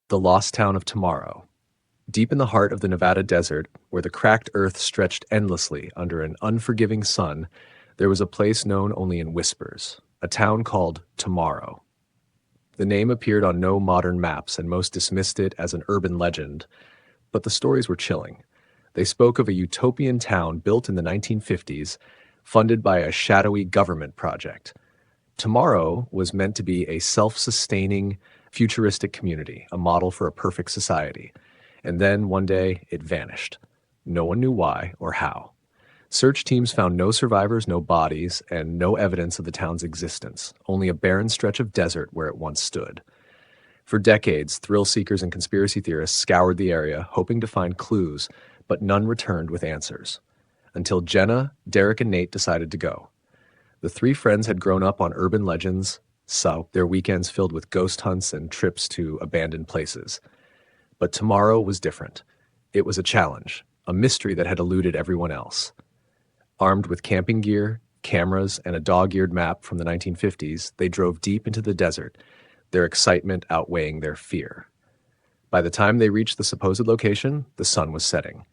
The lost town of Tomorrow. Deep in the heart of the Nevada desert, where the cracked earth stretched endlessly under an unforgiving sun, there was a place known only in whispers, a town called Tomorrow. The name appeared on no modern maps, and most dismissed it as an urban legend, but the stories were chilling. They spoke of a utopian town built in the 1950s, funded by a shadowy government project. Tomorrow was meant to be a self-sustaining, futuristic community, a model for a perfect society. And then, one day, it vanished. No one knew why or how. Search teams found no survivors, no bodies, and no evidence of the town's existence, only a barren stretch of desert where it once stood. For decades, thrill seekers and conspiracy theorists scoured the area, hoping to find clues, but none returned with answers. Until Jenna, Derek, and Nate decided to go. The three friends had grown up on urban legends, so their weekends filled with ghost hunts and trips to abandoned places. But tomorrow was different. It was a challenge, a mystery that had eluded everyone else. Armed with camping gear, cameras, and a dog-eared map from the 1950s, they drove deep into the desert, their excitement outweighing their fear. By the time they reached the supposed location, the sun was setting.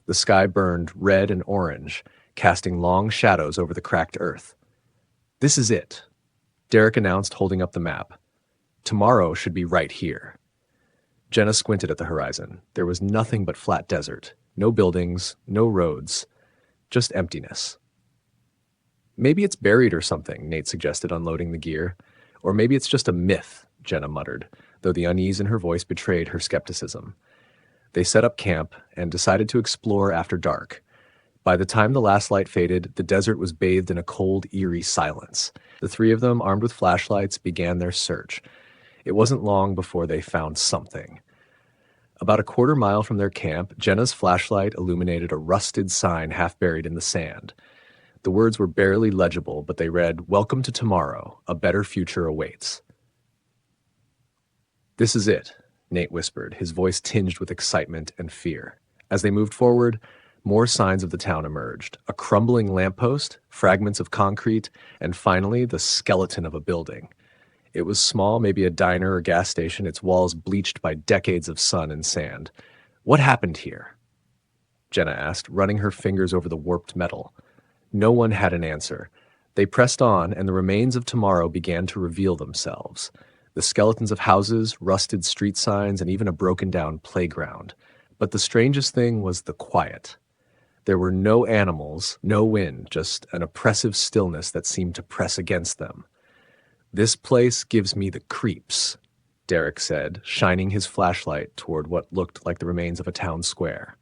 The sky burned red and orange, casting long shadows over the cracked earth. "This is it," Derek announced, holding up the map. "Tomorrow should be right here." Jenna squinted at the horizon. There was nothing but flat desert. No buildings, no roads, just emptiness. "Maybe it's buried or something," Nate suggested, unloading the gear. "Or maybe it's just a myth," Jenna muttered, though the unease in her voice betrayed her skepticism. They set up camp and decided to explore after dark. By the time the last light faded, the desert was bathed in a cold, eerie silence. The three of them, armed with flashlights, began their search. It wasn't long before they found something. About a quarter-mile from their camp, Jenna's flashlight illuminated a rusted sign half buried in the sand. The words were barely legible, but they read, "Welcome to Tomorrow. A better future awaits." "This is it," Nate whispered, his voice tinged with excitement and fear. As they moved forward, more signs of the town emerged. A crumbling lamppost, fragments of concrete, and finally the skeleton of a building. It was small, maybe a diner or gas station, its walls bleached by decades of sun and sand. "What happened here?" Jenna asked, running her fingers over the warped metal. No one had an answer. They pressed on, and the remains of tomorrow began to reveal themselves. The skeletons of houses, rusted street signs, and even a broken-down playground. But the strangest thing was the quiet. There were no animals, no wind, just an oppressive stillness that seemed to press against them. "This place gives me the creeps," Derek said, shining his flashlight toward what looked like the remains of a town square.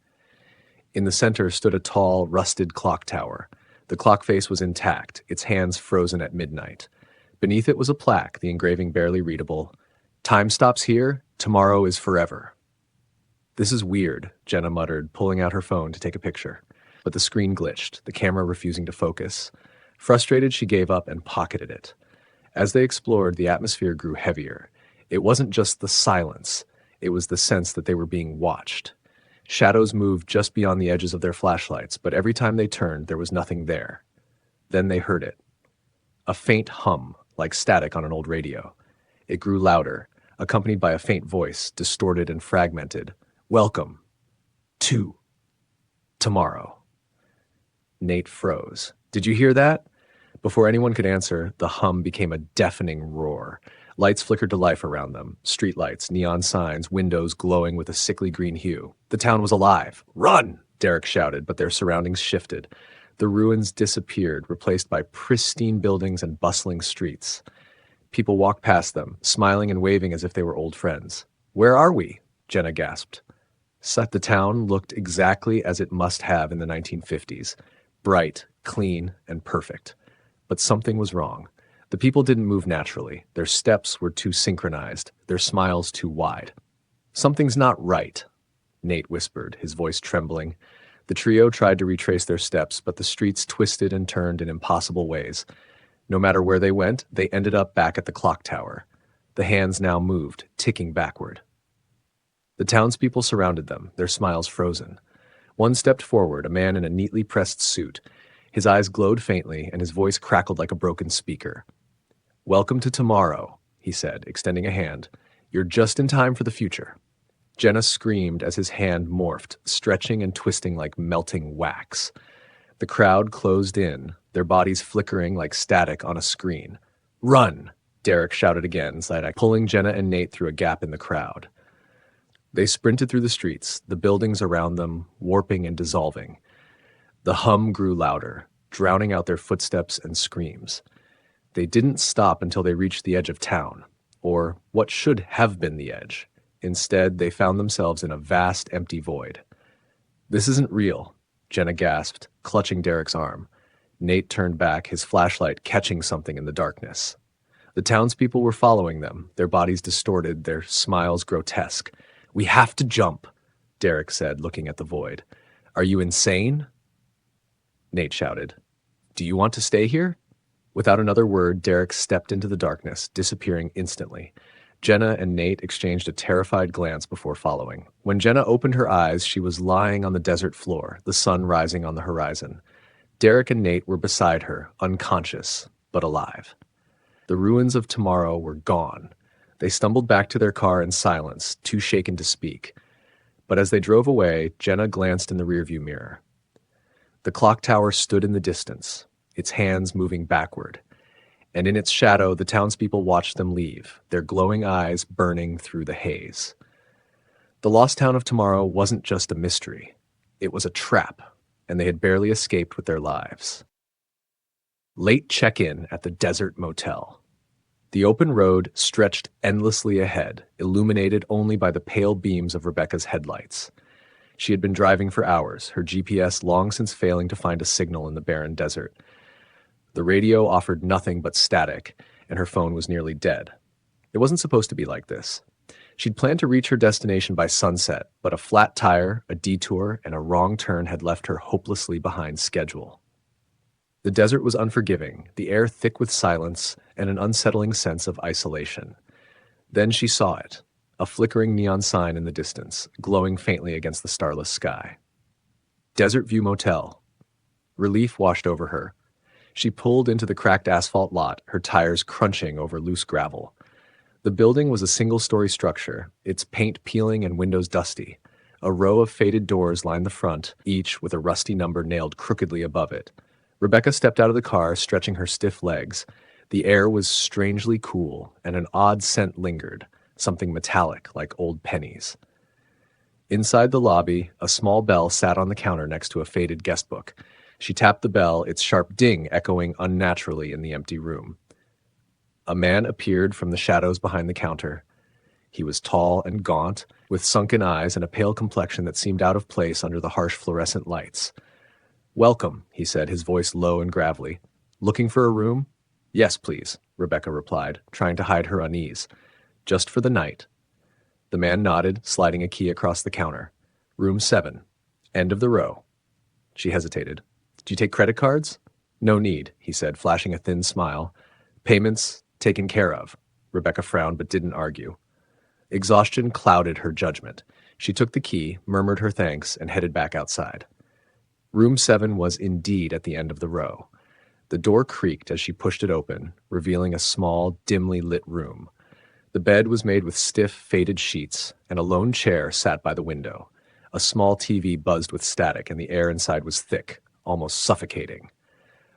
In the center stood a tall, rusted clock tower. The clock face was intact, its hands frozen at midnight. Beneath it was a plaque, the engraving barely readable. "Time stops here, tomorrow is forever." "This is weird," Jenna muttered, pulling out her phone to take a picture. But the screen glitched, the camera refusing to focus. Frustrated, she gave up and pocketed it. As they explored, the atmosphere grew heavier. It wasn't just the silence, it was the sense that they were being watched. Shadows moved just beyond the edges of their flashlights, but every time they turned, there was nothing there. Then they heard it. A faint hum, like static on an old radio. It grew louder, accompanied by a faint voice, distorted and fragmented. "Welcome to tomorrow." Nate froze. "Did you hear that?" Before anyone could answer, the hum became a deafening roar. Lights flickered to life around them. Streetlights, neon signs, windows glowing with a sickly green hue. The town was alive. "Run!" Derek shouted, but their surroundings shifted. The ruins disappeared, replaced by pristine buildings and bustling streets. People walked past them, smiling and waving as if they were old friends. "Where are we?" Jenna gasped. The town looked exactly as it must have in the 1950s. Bright, clean, and perfect. But something was wrong. The people didn't move naturally. Their steps were too synchronized, their smiles too wide. "Something's not right," Nate whispered, his voice trembling. The trio tried to retrace their steps, but the streets twisted and turned in impossible ways. No matter where they went, they ended up back at the clock tower. The hands now moved, ticking backward. The townspeople surrounded them, their smiles frozen. One stepped forward, a man in a neatly pressed suit. His eyes glowed faintly, and his voice crackled like a broken speaker. "Welcome to tomorrow," he said, extending a hand. You're just in time for the future." Jenna screamed as his hand morphed, stretching and twisting like melting wax. The crowd closed in, their bodies flickering like static on a screen. "Run!" Derek shouted again, pulling Jenna and Nate through a gap in the crowd. They sprinted through the streets, the buildings around them warping and dissolving. The hum grew louder, drowning out their footsteps and screams. They didn't stop until they reached the edge of town, or what should have been the edge. Instead, they found themselves in a vast, empty void. "This isn't real," Jenna gasped, clutching Derek's arm. Nate turned back, his flashlight catching something in the darkness. The townspeople were following them, their bodies distorted, their smiles grotesque. "We have to jump," Derek said, looking at the void. "Are you insane?" Nate shouted. "Do you want to stay here?" Without another word, Derek stepped into the darkness, disappearing instantly. Jenna and Nate exchanged a terrified glance before following. When Jenna opened her eyes, she was lying on the desert floor, the sun rising on the horizon. Derek and Nate were beside her, unconscious, but alive. The ruins of tomorrow were gone. They stumbled back to their car in silence, too shaken to speak. But as they drove away, Jenna glanced in the rearview mirror. The clock tower stood in the distance, its hands moving backward. And in its shadow, the townspeople watched them leave, their glowing eyes burning through the haze. The lost town of tomorrow wasn't just a mystery. It was a trap, and they had barely escaped with their lives. Late check-in at the Desert Motel. The open road stretched endlessly ahead, illuminated only by the pale beams of Rebecca's headlights. She had been driving for hours, her GPS long since failing to find a signal in the barren desert. The radio offered nothing but static, and her phone was nearly dead. It wasn't supposed to be like this. She'd planned to reach her destination by sunset, but a flat tire, a detour, and a wrong turn had left her hopelessly behind schedule. The desert was unforgiving, the air thick with silence and an unsettling sense of isolation. Then she saw it, a flickering neon sign in the distance, glowing faintly against the starless sky. Desert View Motel. Relief washed over her. She pulled into the cracked asphalt lot, her tires crunching over loose gravel. The building was a single-story structure, its paint peeling and windows dusty. A row of faded doors lined the front, each with a rusty number nailed crookedly above it. Rebecca stepped out of the car, stretching her stiff legs. The air was strangely cool, and an odd scent lingered, something metallic like old pennies. Inside the lobby, a small bell sat on the counter next to a faded guest book. She tapped the bell, its sharp ding echoing unnaturally in the empty room. A man appeared from the shadows behind the counter. He was tall and gaunt, with sunken eyes and a pale complexion that seemed out of place under the harsh fluorescent lights. "Welcome," he said, his voice low and gravelly. "Looking for a room?" "Yes, please," Rebecca replied, trying to hide her unease. "Just for the night." The man nodded, sliding a key across the counter. "Room 7. End of the row." She hesitated. "Do you take credit cards?" "No need," he said, flashing a thin smile. "Payments taken care of." Rebecca frowned but didn't argue. Exhaustion clouded her judgment. She took the key, murmured her thanks, and headed back outside. Room 7 was indeed at the end of the row. The door creaked as she pushed it open, revealing a small, dimly lit room. The bed was made with stiff, faded sheets, and a lone chair sat by the window. A small TV buzzed with static, and the air inside was thick, almost suffocating.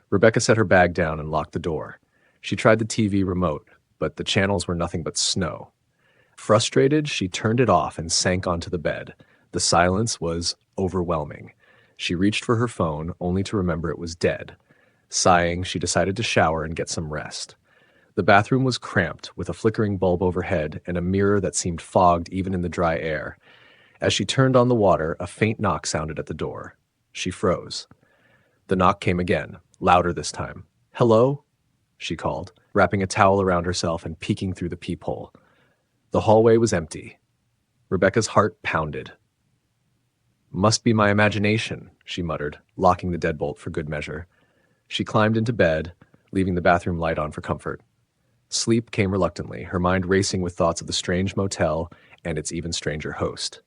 Rebecca set her bag down and locked the door. She tried the TV remote, but the channels were nothing but snow. Frustrated, she turned it off and sank onto the bed. The silence was overwhelming. She reached for her phone, only to remember it was dead. Sighing, she decided to shower and get some rest. The bathroom was cramped, with a flickering bulb overhead and a mirror that seemed fogged even in the dry air. As she turned on the water, a faint knock sounded at the door. She froze. The knock came again, louder this time. "Hello?" she called, wrapping a towel around herself and peeking through the peephole. The hallway was empty. Rebecca's heart pounded. "Must be my imagination," she muttered, locking the deadbolt for good measure. She climbed into bed, leaving the bathroom light on for comfort. Sleep came reluctantly, her mind racing with thoughts of the strange motel and its even stranger host.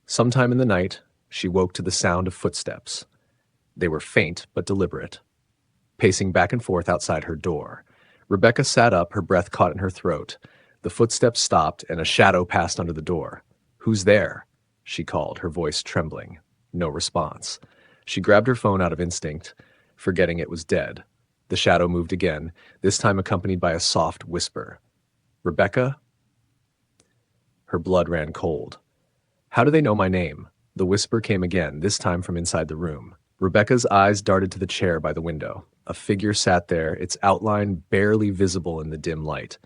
Sometime in the night, she woke to the sound of footsteps. They were faint but deliberate, pacing back and forth outside her door. Rebecca sat up, her breath caught in her throat. The footsteps stopped, and a shadow passed under the door. "Who's there?" she called, her voice trembling. No response. She grabbed her phone out of instinct, forgetting it was dead. The shadow moved again, this time accompanied by a soft whisper. "Rebecca?" Her blood ran cold. "How do they know my name?" The whisper came again, this time from inside the room. Rebecca's eyes darted to the chair by the window. A figure sat there, its outline barely visible in the dim light.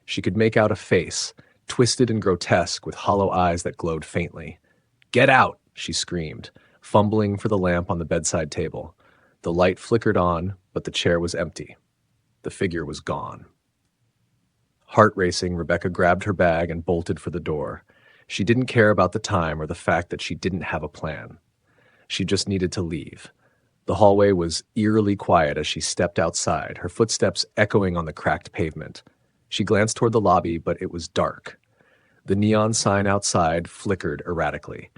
She could make out a face, twisted and grotesque, with hollow eyes that glowed faintly. "Get out!" she screamed, fumbling for the lamp on the bedside table. The light flickered on, but the chair was empty. The figure was gone. Heart racing, Rebecca grabbed her bag and bolted for the door. She didn't care about the time or the fact that she didn't have a plan. She just needed to leave. The hallway was eerily quiet as she stepped outside, her footsteps echoing on the cracked pavement. She glanced toward the lobby, but it was dark. The neon sign outside flickered erratically.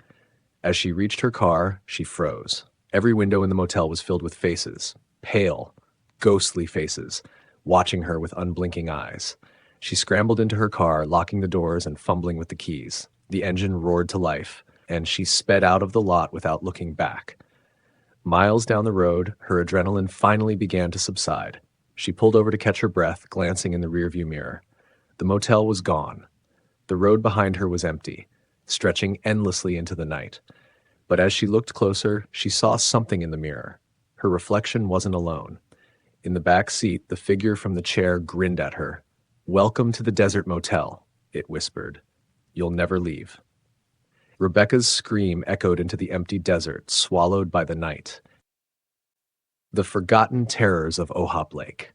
As she reached her car, she froze. Every window in the motel was filled with faces, pale, ghostly faces, watching her with unblinking eyes. She scrambled into her car, locking the doors and fumbling with the keys. The engine roared to life, and she sped out of the lot without looking back. Miles down the road, her adrenaline finally began to subside. She pulled over to catch her breath, glancing in the rearview mirror. The motel was gone. The road behind her was empty, stretching endlessly into the night. But as she looked closer, she saw something in the mirror. Her reflection wasn't alone. In the back seat, the figure from the chair grinned at her. "Welcome to the desert motel," it whispered. "You'll never leave." Rebecca's scream echoed into the empty desert, swallowed by the night. The Forgotten Terrors of Ohop Lake.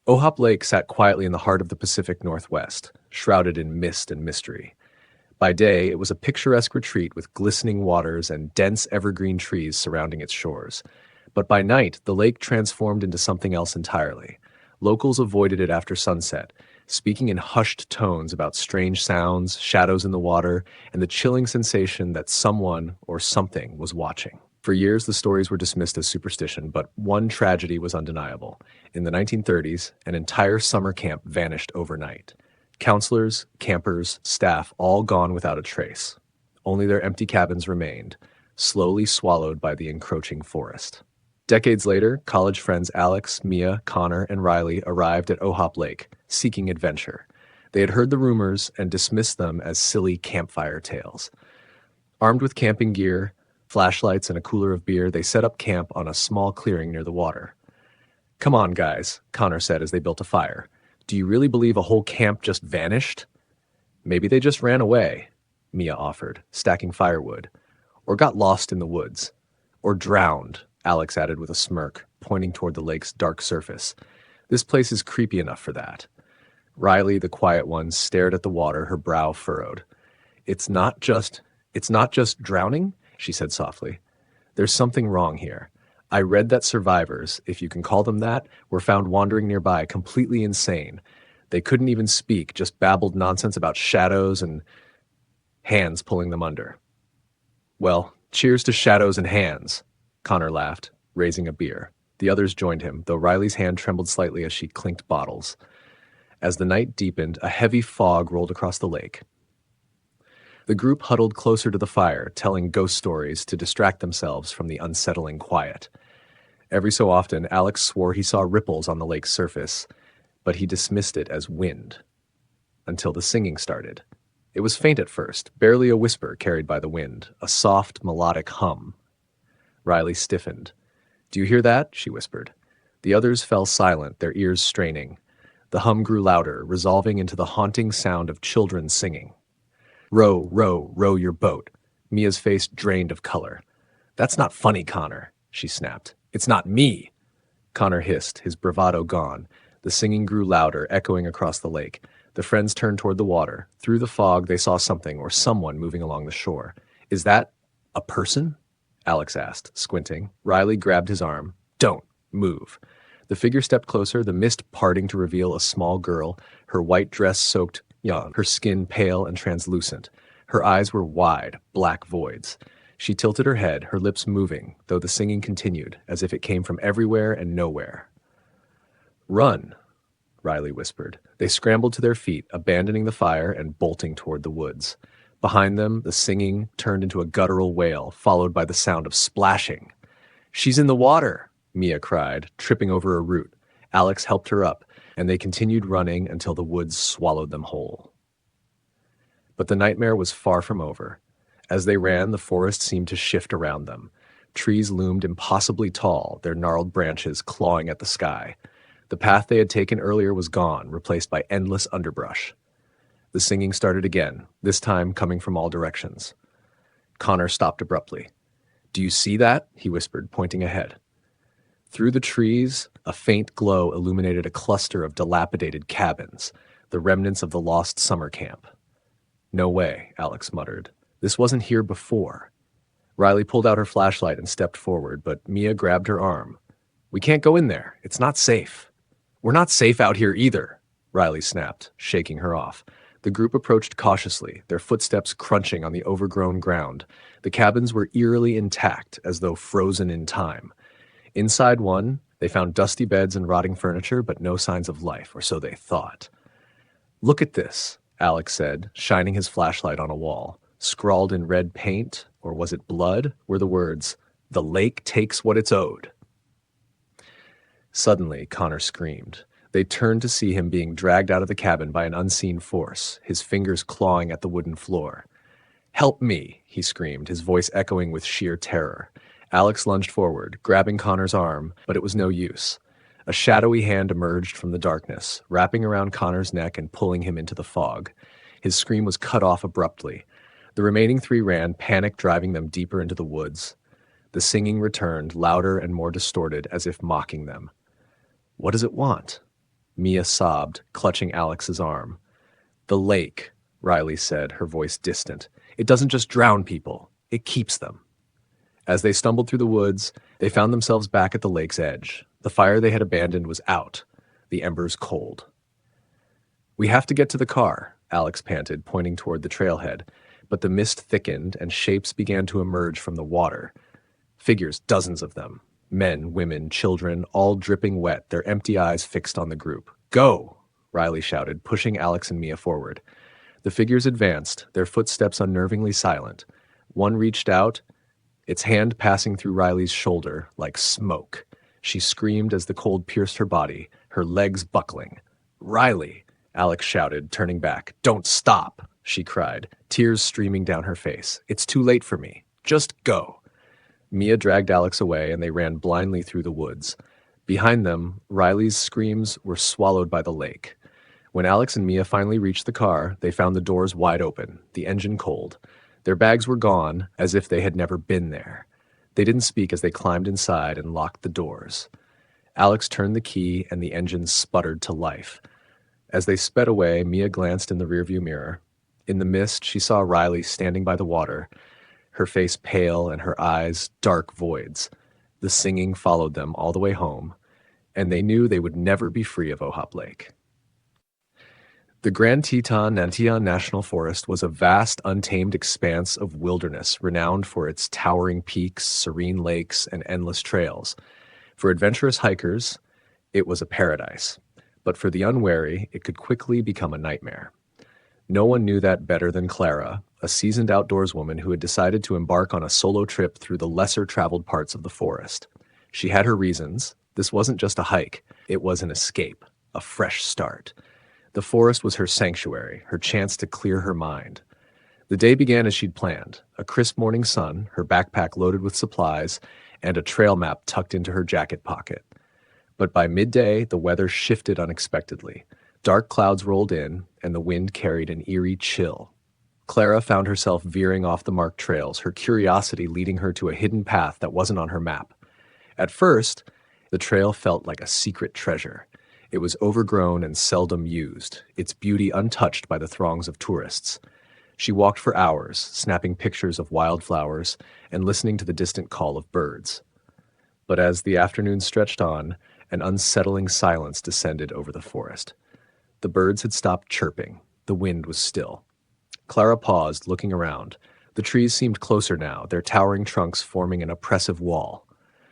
Ohop Lake sat quietly in the heart of the Pacific Northwest, shrouded in mist and mystery. By day, it was a picturesque retreat with glistening waters and dense evergreen trees surrounding its shores. But by night, the lake transformed into something else entirely. Locals avoided it after sunset, speaking in hushed tones about strange sounds, shadows in the water, and the chilling sensation that someone or something was watching. For years, the stories were dismissed as superstition, but one tragedy was undeniable. In the 1930s, an entire summer camp vanished overnight. Counselors, campers, staff, all gone without a trace. Only their empty cabins remained, slowly swallowed by the encroaching forest. Decades later, college friends Alex, Mia, Connor, and Riley arrived at Ohop Lake, seeking adventure. They had heard the rumors and dismissed them as silly campfire tales. Armed with camping gear, flashlights, and a cooler of beer, they set up camp on a small clearing near the water. "Come on, guys," Connor said as they built a fire. "Do you really believe a whole camp just vanished?" "Maybe they just ran away," Mia offered, stacking firewood. "Or got lost in the woods. Or drowned," Alex added with a smirk, pointing toward the lake's dark surface. "This place is creepy enough for that." Riley, the quiet one, stared at the water, her brow furrowed. It's not just drowning," she said softly. "There's something wrong here. I read that survivors, if you can call them that, were found wandering nearby, completely insane. They couldn't even speak, just babbled nonsense about shadows and hands pulling them under." "Well, cheers to shadows and hands," Connor laughed, raising a beer. The others joined him, though Riley's hand trembled slightly as she clinked bottles. As the night deepened, a heavy fog rolled across the lake. The group huddled closer to the fire, telling ghost stories to distract themselves from the unsettling quiet. Every so often, Alex swore he saw ripples on the lake's surface, but he dismissed it as wind. Until the singing started. It was faint at first, barely a whisper carried by the wind, a soft, melodic hum. Riley stiffened. "Do you hear that?" she whispered. The others fell silent, their ears straining. The hum grew louder, resolving into the haunting sound of children singing. "Row, row, row your boat." Mia's face drained of color. "That's not funny, Connor," she snapped. "It's not me." Connor hissed, his bravado gone. The singing grew louder, echoing across the lake. The friends turned toward the water. Through the fog, they saw something or someone moving along the shore. "Is that a person?" Alex asked, squinting. Riley grabbed his arm. "Don't move." The figure stepped closer, the mist parting to reveal a small girl, her white dress soaked young, her skin pale and translucent. Her eyes were wide, black voids. She tilted her head, her lips moving, though the singing continued, as if it came from everywhere and nowhere. "Run," Riley whispered. They scrambled to their feet, abandoning the fire and bolting toward the woods. Behind them, the singing turned into a guttural wail, followed by the sound of splashing. "She's in the water!" Mia cried, tripping over a root. Alex helped her up, and they continued running until the woods swallowed them whole. But the nightmare was far from over. As they ran, the forest seemed to shift around them. Trees loomed impossibly tall, their gnarled branches clawing at the sky. The path they had taken earlier was gone, replaced by endless underbrush. The singing started again, this time coming from all directions. Connor stopped abruptly. "Do you see that?" he whispered, pointing ahead. Through the trees, a faint glow illuminated a cluster of dilapidated cabins, the remnants of the lost summer camp. "No way," Alex muttered. "This wasn't here before." Riley pulled out her flashlight and stepped forward, but Mia grabbed her arm. "We can't go in there. It's not safe." "We're not safe out here either," Riley snapped, shaking her off. The group approached cautiously, their footsteps crunching on the overgrown ground. The cabins were eerily intact, as though frozen in time. Inside one, they found dusty beds and rotting furniture, but no signs of life, or so they thought. "Look at this," Alex said, shining his flashlight on a wall. Scrawled in red paint, or was it blood, were the words, "The lake takes what it's owed." Suddenly, Connor screamed. They turned to see him being dragged out of the cabin by an unseen force, his fingers clawing at the wooden floor. "Help me," he screamed, his voice echoing with sheer terror. Alex lunged forward, grabbing Connor's arm, but it was no use. A shadowy hand emerged from the darkness, wrapping around Connor's neck and pulling him into the fog. His scream was cut off abruptly. The remaining three ran, panic driving them deeper into the woods. The singing returned, louder and more distorted, as if mocking them. "What does it want?" Mia sobbed, clutching Alex's arm. "The lake," Riley said, her voice distant. "It doesn't just drown people, it keeps them." As they stumbled through the woods, they found themselves back at the lake's edge. The fire they had abandoned was out, the embers cold. "We have to get to the car," Alex panted, pointing toward the trailhead. But the mist thickened and shapes began to emerge from the water. Figures, dozens of them. Men, women, children, all dripping wet, their empty eyes fixed on the group. "Go!" Riley shouted, pushing Alex and Mia forward. The figures advanced, their footsteps unnervingly silent. One reached out, its hand passing through Riley's shoulder like smoke. She screamed as the cold pierced her body, her legs buckling. "Riley!" Alex shouted, turning back. "Don't stop!" she cried, tears streaming down her face. "It's too late for me. Just go." Mia dragged Alex away, and they ran blindly through the woods. Behind them, Riley's screams were swallowed by the lake. When Alex and Mia finally reached the car, they found the doors wide open, the engine cold. Their bags were gone, as if they had never been there. They didn't speak as they climbed inside and locked the doors. Alex turned the key, and the engine sputtered to life. As they sped away, Mia glanced in the rearview mirror. In the mist, she saw Riley standing by the water, her face pale and her eyes dark voids. The singing followed them all the way home, and they knew they would never be free of Ohop Lake. The Grand Teton National Forest was a vast, untamed expanse of wilderness renowned for its towering peaks, serene lakes, and endless trails. For adventurous hikers, it was a paradise, but for the unwary, it could quickly become a nightmare. No one knew that better than Clara, a seasoned outdoorswoman who had decided to embark on a solo trip through the lesser-traveled parts of the forest. She had her reasons. This wasn't just a hike. It was an escape, a fresh start. The forest was her sanctuary, her chance to clear her mind. The day began as she'd planned, a crisp morning sun, her backpack loaded with supplies, and a trail map tucked into her jacket pocket. But by midday, the weather shifted unexpectedly. Dark clouds rolled in, and the wind carried an eerie chill. Clara found herself veering off the marked trails, her curiosity leading her to a hidden path that wasn't on her map. At first, the trail felt like a secret treasure. It was overgrown and seldom used, its beauty untouched by the throngs of tourists. She walked for hours, snapping pictures of wildflowers and listening to the distant call of birds. But as the afternoon stretched on, an unsettling silence descended over the forest. The birds had stopped chirping. The wind was still. Clara paused, looking around. The trees seemed closer now, their towering trunks forming an oppressive wall.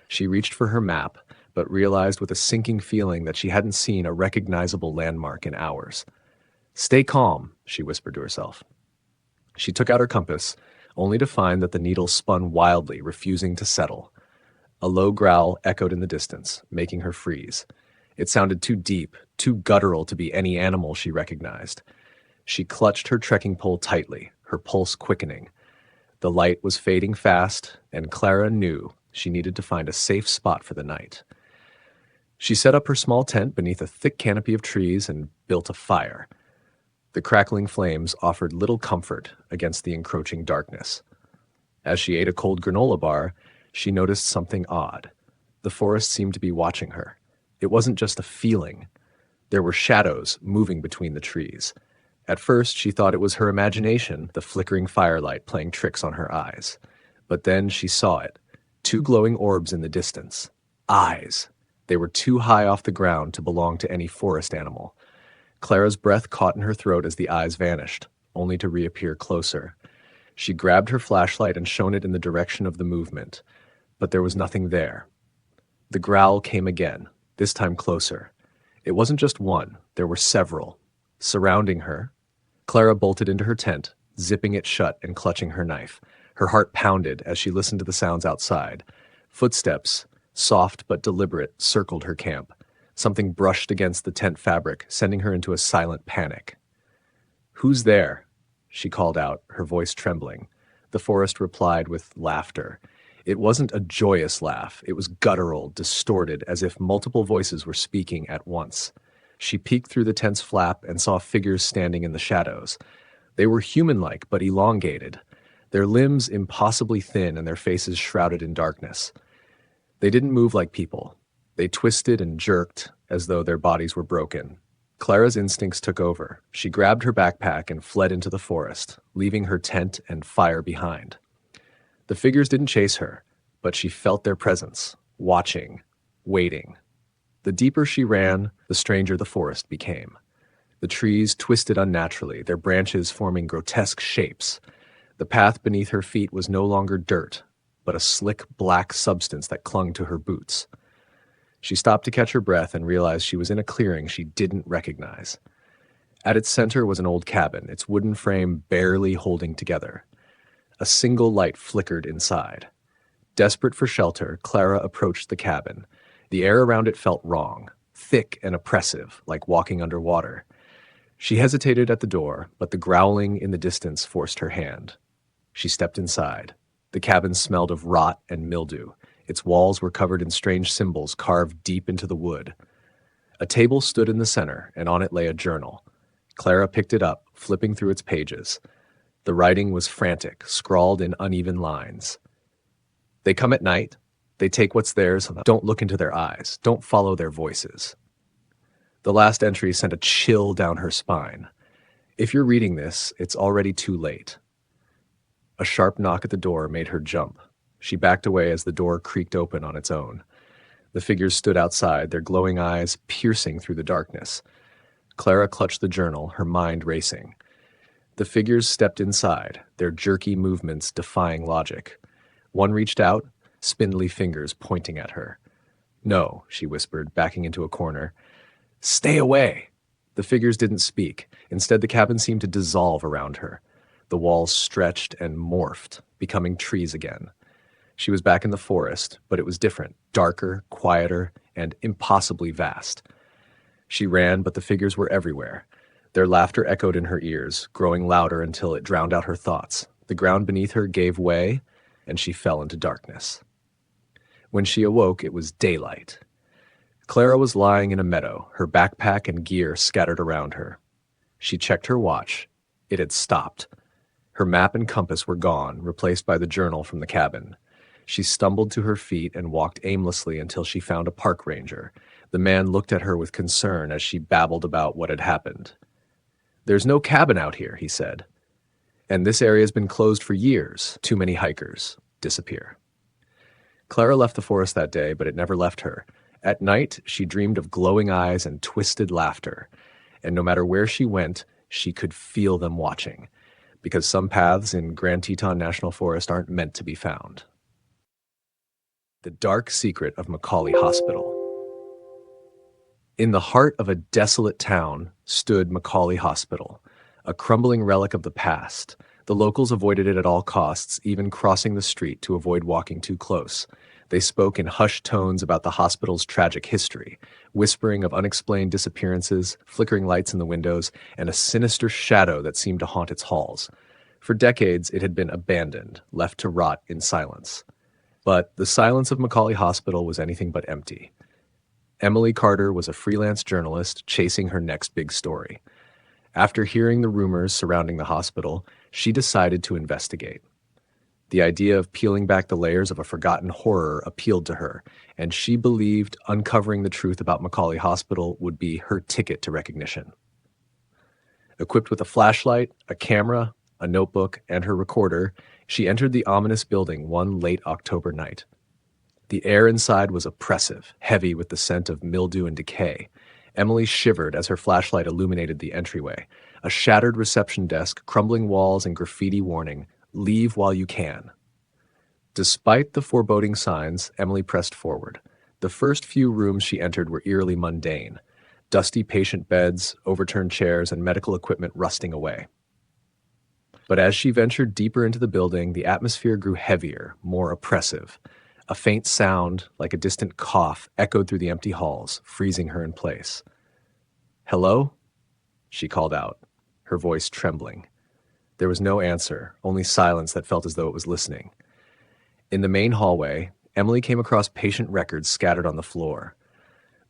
She reached for her map, but realized with a sinking feeling that she hadn't seen a recognizable landmark in hours. "Stay calm," she whispered to herself. She took out her compass, only to find that the needle spun wildly, refusing to settle. A low growl echoed in the distance, making her freeze. It sounded too deep, too guttural to be any animal she recognized. She clutched her trekking pole tightly, her pulse quickening. The light was fading fast, and Clara knew she needed to find a safe spot for the night. She set up her small tent beneath a thick canopy of trees and built a fire. The crackling flames offered little comfort against the encroaching darkness. As she ate a cold granola bar, she noticed something odd. The forest seemed to be watching her. It wasn't just a feeling. There were shadows moving between the trees. At first, she thought it was her imagination, the flickering firelight playing tricks on her eyes. But then she saw it. 2 glowing orbs in the distance. Eyes. They were too high off the ground to belong to any forest animal. Clara's breath caught in her throat as the eyes vanished, only to reappear closer. She grabbed her flashlight and shone it in the direction of the movement. But there was nothing there. The growl came again, this time closer. It wasn't just one, there were several. Surrounding her, Clara bolted into her tent, zipping it shut and clutching her knife. Her heart pounded as she listened to the sounds outside. Footsteps, soft but deliberate, circled her camp. Something brushed against the tent fabric, sending her into a silent panic. "Who's there?" she called out, her voice trembling. The forest replied with laughter. It wasn't a joyous laugh. It was guttural, distorted, as if multiple voices were speaking at once. She peeked through the tent's flap and saw figures standing in the shadows. They were human-like, but elongated, their limbs impossibly thin and their faces shrouded in darkness. They didn't move like people. They twisted and jerked as though their bodies were broken. Clara's instincts took over. She grabbed her backpack and fled into the forest, leaving her tent and fire behind. The figures didn't chase her, but she felt their presence, watching, waiting. The deeper she ran, the stranger the forest became. The trees twisted unnaturally, their branches forming grotesque shapes. The path beneath her feet was no longer dirt, but a slick black substance that clung to her boots. She stopped to catch her breath and realized she was in a clearing she didn't recognize. At its center was an old cabin, its wooden frame barely holding together. A single light flickered inside. Desperate for shelter, Clara approached the cabin. The air around it felt wrong, thick and oppressive, like walking underwater. She hesitated at the door, but the growling in the distance forced her hand. She stepped inside. The cabin smelled of rot and mildew. Its walls were covered in strange symbols carved deep into the wood. A table stood in the center, and on it lay a journal. Clara picked it up, flipping through its pages. The writing was frantic, scrawled in uneven lines. "They come at night. They take what's theirs. Don't look into their eyes. Don't follow their voices." The last entry sent a chill down her spine. If you're reading this, it's already too late. A sharp knock at the door made her jump. She backed away as the door creaked open on its own. The figures stood outside, their glowing eyes piercing through the darkness. Clara clutched the journal, her mind racing. The figures stepped inside, their jerky movements defying logic. One reached out, spindly fingers pointing at her. "No," she whispered, backing into a corner. "Stay away!" The figures didn't speak. Instead, the cabin seemed to dissolve around her. The walls stretched and morphed, becoming trees again. She was back in the forest, but it was different, darker, quieter, and impossibly vast. She ran, but the figures were everywhere. Their laughter echoed in her ears, growing louder until it drowned out her thoughts. The ground beneath her gave way, and she fell into darkness. When she awoke, it was daylight. Clara was lying in a meadow, her backpack and gear scattered around her. She checked her watch. It had stopped. Her map and compass were gone, replaced by the journal from the cabin. She stumbled to her feet and walked aimlessly until she found a park ranger. The man looked at her with concern as she babbled about what had happened. "There's no cabin out here," he said. "And this area has been closed for years. Too many hikers disappear." Clara left the forest that day, but it never left her. At night, she dreamed of glowing eyes and twisted laughter. And no matter where she went, she could feel them watching. Because some paths in Grand Teton National Forest aren't meant to be found. The Dark Secret of McAuley Hospital. In the heart of a desolate town stood McAuley Hospital, a crumbling relic of the past. The locals avoided it at all costs, even crossing the street to avoid walking too close. They spoke in hushed tones about the hospital's tragic history, whispering of unexplained disappearances, flickering lights in the windows, and a sinister shadow that seemed to haunt its halls. For decades, it had been abandoned, left to rot in silence. But the silence of McAuley Hospital was anything but empty. Emily Carter was a freelance journalist chasing her next big story. After hearing the rumors surrounding the hospital, she decided to investigate. The idea of peeling back the layers of a forgotten horror appealed to her, and she believed uncovering the truth about McAuley Hospital would be her ticket to recognition. Equipped with a flashlight, a camera, a notebook, and her recorder, she entered the ominous building one late October night. The air inside was oppressive, heavy with the scent of mildew and decay. Emily shivered as her flashlight illuminated the entryway. A shattered reception desk, crumbling walls, and graffiti warning, "Leave while you can." Despite the foreboding signs, Emily pressed forward. The first few rooms she entered were eerily mundane. Dusty patient beds, overturned chairs, and medical equipment rusting away. But as she ventured deeper into the building, the atmosphere grew heavier, more oppressive. A faint sound, like a distant cough, echoed through the empty halls, freezing her in place. "Hello?" she called out, her voice trembling. There was no answer, only silence that felt as though it was listening. In the main hallway, Emily came across patient records scattered on the floor.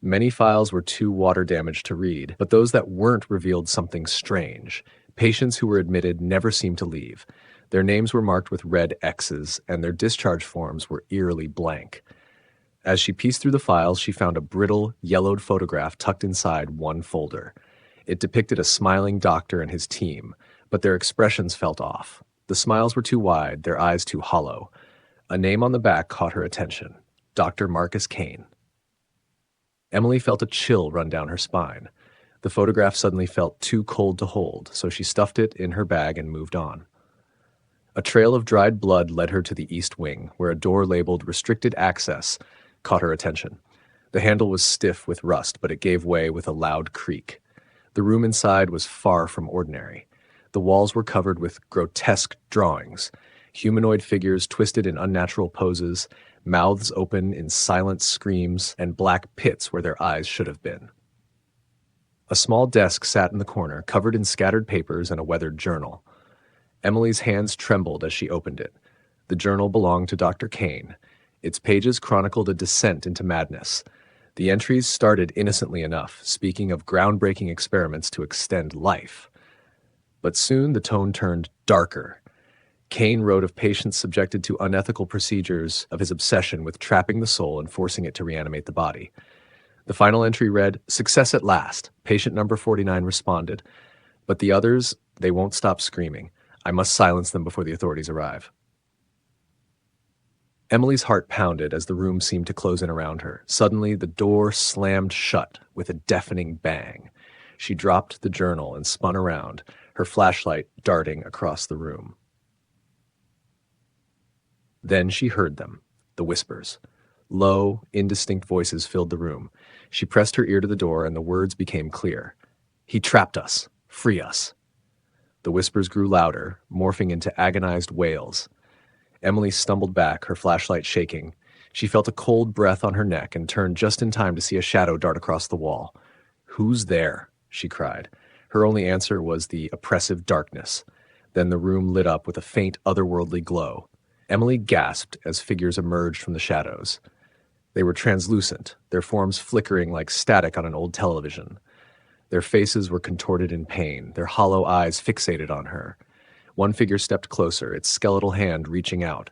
Many files were too water-damaged to read, but those that weren't revealed something strange. Patients who were admitted never seemed to leave. Their names were marked with red X's, and their discharge forms were eerily blank. As she pieced through the files, she found a brittle, yellowed photograph tucked inside one folder. It depicted a smiling doctor and his team, but their expressions felt off. The smiles were too wide, their eyes too hollow. A name on the back caught her attention: Dr. Marcus Kane. Emily felt a chill run down her spine. The photograph suddenly felt too cold to hold, so she stuffed it in her bag and moved on. A trail of dried blood led her to the east wing, where a door labeled "Restricted Access" caught her attention. The handle was stiff with rust, but it gave way with a loud creak. The room inside was far from ordinary. The walls were covered with grotesque drawings, humanoid figures twisted in unnatural poses, mouths open in silent screams, and black pits where their eyes should have been. A small desk sat in the corner, covered in scattered papers and a weathered journal. Emily's hands trembled as she opened it. The journal belonged to Dr. Kane. Its pages chronicled a descent into madness. The entries started innocently enough, speaking of groundbreaking experiments to extend life. But soon the tone turned darker. Kane wrote of patients subjected to unethical procedures, of his obsession with trapping the soul and forcing it to reanimate the body. The final entry read, "Success at last. Patient number 49 responded. But the others, they won't stop screaming. I must silence them before the authorities arrive." Emily's heart pounded as the room seemed to close in around her. Suddenly, the door slammed shut with a deafening bang. She dropped the journal and spun around, her flashlight darting across the room. Then she heard them, the whispers. Low, indistinct voices filled the room. She pressed her ear to the door, and the words became clear. "He trapped us. Free us." The whispers grew louder, morphing into agonized wails. Emily stumbled back, her flashlight shaking. She felt a cold breath on her neck and turned just in time to see a shadow dart across the wall. "Who's there?" she cried. Her only answer was the oppressive darkness. Then the room lit up with a faint, otherworldly glow. Emily gasped as figures emerged from the shadows. They were translucent, their forms flickering like static on an old television. Their faces were contorted in pain, their hollow eyes fixated on her. One figure stepped closer, its skeletal hand reaching out.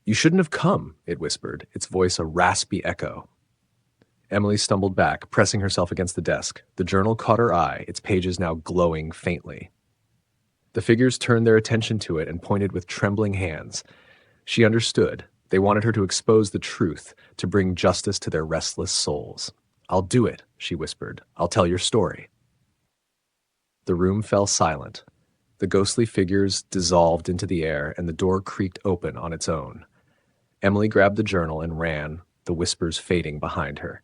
"You shouldn't have come," it whispered, its voice a raspy echo. Emily stumbled back, pressing herself against the desk. The journal caught her eye, its pages now glowing faintly. The figures turned their attention to it and pointed with trembling hands. She understood. They wanted her to expose the truth, to bring justice to their restless souls. "I'll do it," she whispered. "I'll tell your story." The room fell silent. The ghostly figures dissolved into the air, and the door creaked open on its own. Emily grabbed the journal and ran, the whispers fading behind her.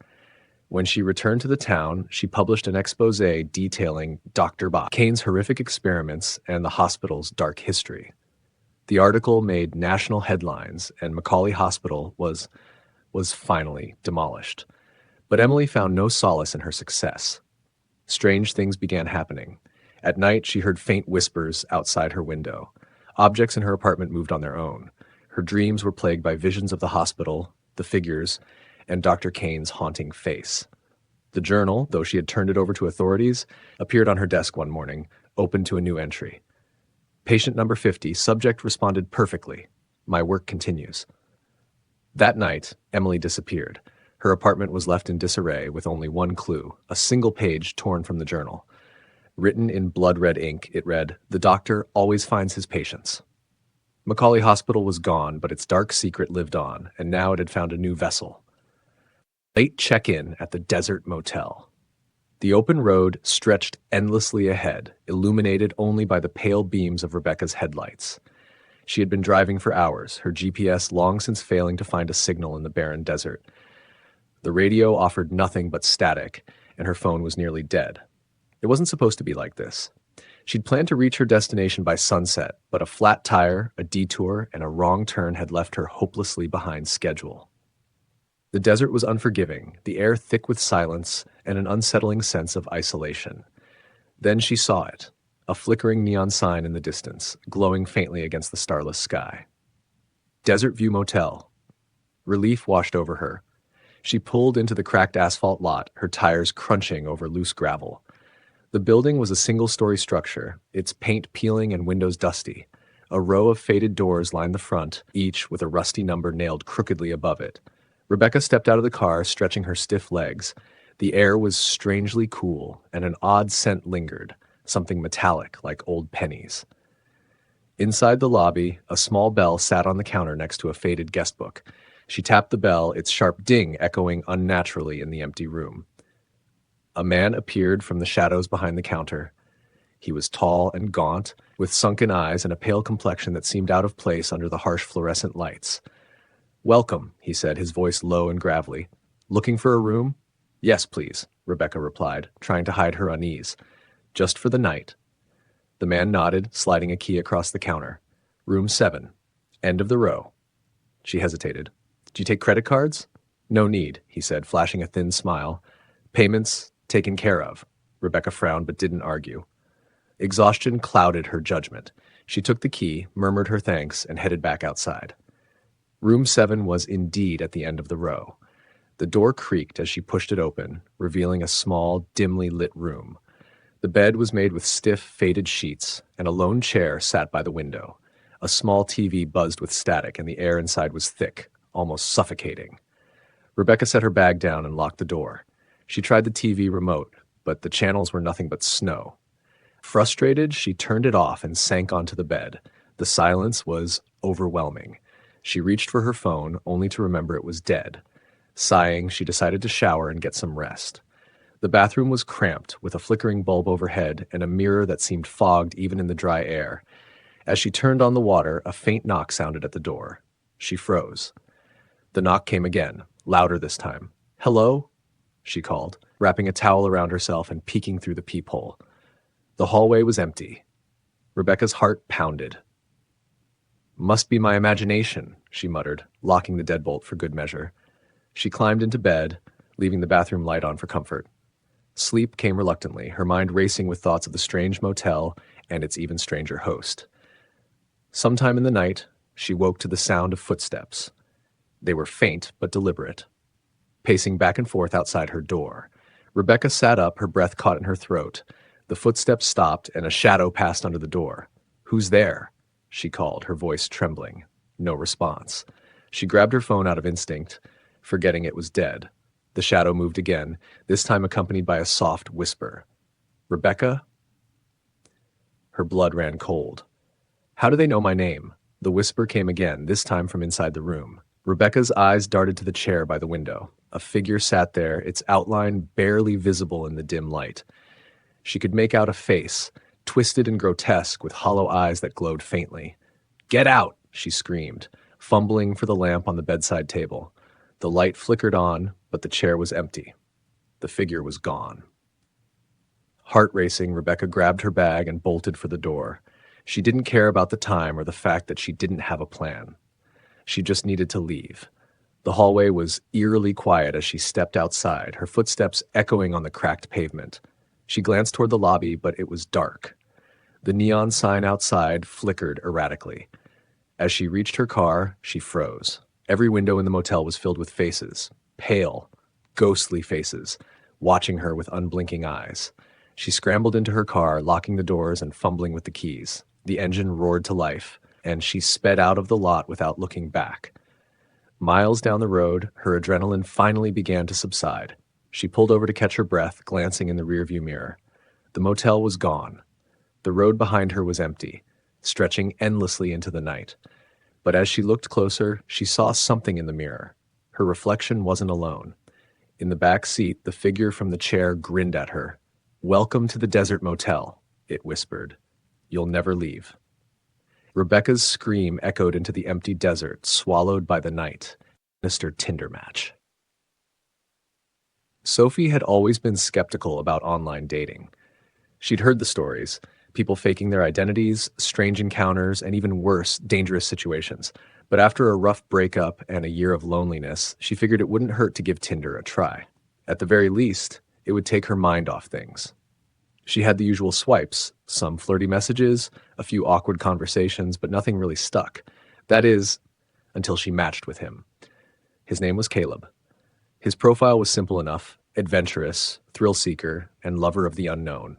When she returned to the town, she published an expose detailing Dr. Kane's horrific experiments and the hospital's dark history. The article made national headlines, and McAuley Hospital was finally demolished. But Emily found no solace in her success. Strange things began happening. At night, she heard faint whispers outside her window. Objects in her apartment moved on their own. Her dreams were plagued by visions of the hospital, the figures, and Dr. Kane's haunting face. The journal, though she had turned it over to authorities, appeared on her desk one morning, open to a new entry. Patient number 50, subject responded perfectly. My work continues. That night, Emily disappeared. Her apartment was left in disarray with only one clue, a single page torn from the journal. Written in blood-red ink, it read, "The doctor always finds his patients." McAuley Hospital was gone, but its dark secret lived on, and now it had found a new vessel. Late check-in at the Desert Motel. The open road stretched endlessly ahead, illuminated only by the pale beams of Rebecca's headlights. She had been driving for hours, her GPS long since failing to find a signal in the barren desert. The radio offered nothing but static, and her phone was nearly dead. It wasn't supposed to be like this. She'd planned to reach her destination by sunset, but a flat tire, a detour, and a wrong turn had left her hopelessly behind schedule. The desert was unforgiving, the air thick with silence and an unsettling sense of isolation. Then she saw it, a flickering neon sign in the distance, glowing faintly against the starless sky. Desert View Motel. Relief washed over her. She pulled into the cracked asphalt lot, her tires crunching over loose gravel. The building was a single-story structure, its paint peeling and windows dusty. A row of faded doors lined the front, each with a rusty number nailed crookedly above it. Rebecca stepped out of the car, stretching her stiff legs. The air was strangely cool, and an odd scent lingered, something metallic like old pennies. Inside the lobby, a small bell sat on the counter next to a faded guest book. She tapped the bell, its sharp ding echoing unnaturally in the empty room. A man appeared from the shadows behind the counter. He was tall and gaunt, with sunken eyes and a pale complexion that seemed out of place under the harsh fluorescent lights. "Welcome," he said, his voice low and gravelly. "Looking for a room?" "Yes, please," Rebecca replied, trying to hide her unease. "Just for the night." The man nodded, sliding a key across the counter. "Room 7. End of the row." She hesitated. "Do you take credit cards?" "No need," he said, flashing a thin smile. "Payments taken care of." Rebecca frowned but didn't argue. Exhaustion clouded her judgment. She took the key, murmured her thanks, and headed back outside. Room 7 was indeed at the end of the row. The door creaked as she pushed it open, revealing a small, dimly lit room. The bed was made with stiff, faded sheets, and a lone chair sat by the window. A small TV buzzed with static, and the air inside was thick, almost suffocating. Rebecca set her bag down and locked the door. She tried the TV remote, but the channels were nothing but snow. Frustrated, she turned it off and sank onto the bed. The silence was overwhelming. She reached for her phone, only to remember it was dead. Sighing, she decided to shower and get some rest. The bathroom was cramped, with a flickering bulb overhead and a mirror that seemed fogged even in the dry air. As she turned on the water, a faint knock sounded at the door. She froze. The knock came again, louder this time. "Hello?" she called, wrapping a towel around herself and peeking through the peephole. The hallway was empty. Rebecca's heart pounded. "Must be my imagination," she muttered, locking the deadbolt for good measure. She climbed into bed, leaving the bathroom light on for comfort. Sleep came reluctantly, her mind racing with thoughts of the strange motel and its even stranger host. Sometime in the night, she woke to the sound of footsteps. They were faint but deliberate, pacing back and forth outside her door. Rebecca sat up, her breath caught in her throat. The footsteps stopped, and a shadow passed under the door. "Who's there?" she called, her voice trembling. No response. She grabbed her phone out of instinct, forgetting it was dead. The shadow moved again, this time accompanied by a soft whisper. "Rebecca?" Her blood ran cold. "How do they know my name?" The whisper came again, this time from inside the room. Rebecca's eyes darted to the chair by the window. A figure sat there, its outline barely visible in the dim light. She could make out a face, twisted and grotesque, with hollow eyes that glowed faintly. "Get out!" she screamed, fumbling for the lamp on the bedside table. The light flickered on, but the chair was empty. The figure was gone. Heart racing, Rebecca grabbed her bag and bolted for the door. She didn't care about the time or the fact that she didn't have a plan. She just needed to leave. The hallway was eerily quiet as she stepped outside, her footsteps echoing on the cracked pavement. She glanced toward the lobby, but it was dark. The neon sign outside flickered erratically. As she reached her car, she froze. Every window in the motel was filled with faces, pale, ghostly faces, watching her with unblinking eyes. She scrambled into her car, locking the doors and fumbling with the keys. The engine roared to life, and she sped out of the lot without looking back. Miles down the road, her adrenaline finally began to subside. She pulled over to catch her breath, glancing in the rearview mirror. The motel was gone. The road behind her was empty, stretching endlessly into the night. But as she looked closer, she saw something in the mirror. Her reflection wasn't alone. In the back seat, the figure from the chair grinned at her. "Welcome to the desert motel," it whispered. "You'll never leave." Rebecca's scream echoed into the empty desert, swallowed by the night. Sinister Tinder match. Sophie had always been skeptical about online dating. She'd heard the stories, people faking their identities, strange encounters, and even worse, dangerous situations. But after a rough breakup and a year of loneliness, she figured it wouldn't hurt to give Tinder a try. At the very least, it would take her mind off things. She had the usual swipes, some flirty messages, a few awkward conversations, but nothing really stuck. That is, until she matched with him. His name was Caleb. His profile was simple enough: adventurous, thrill-seeker, and lover of the unknown.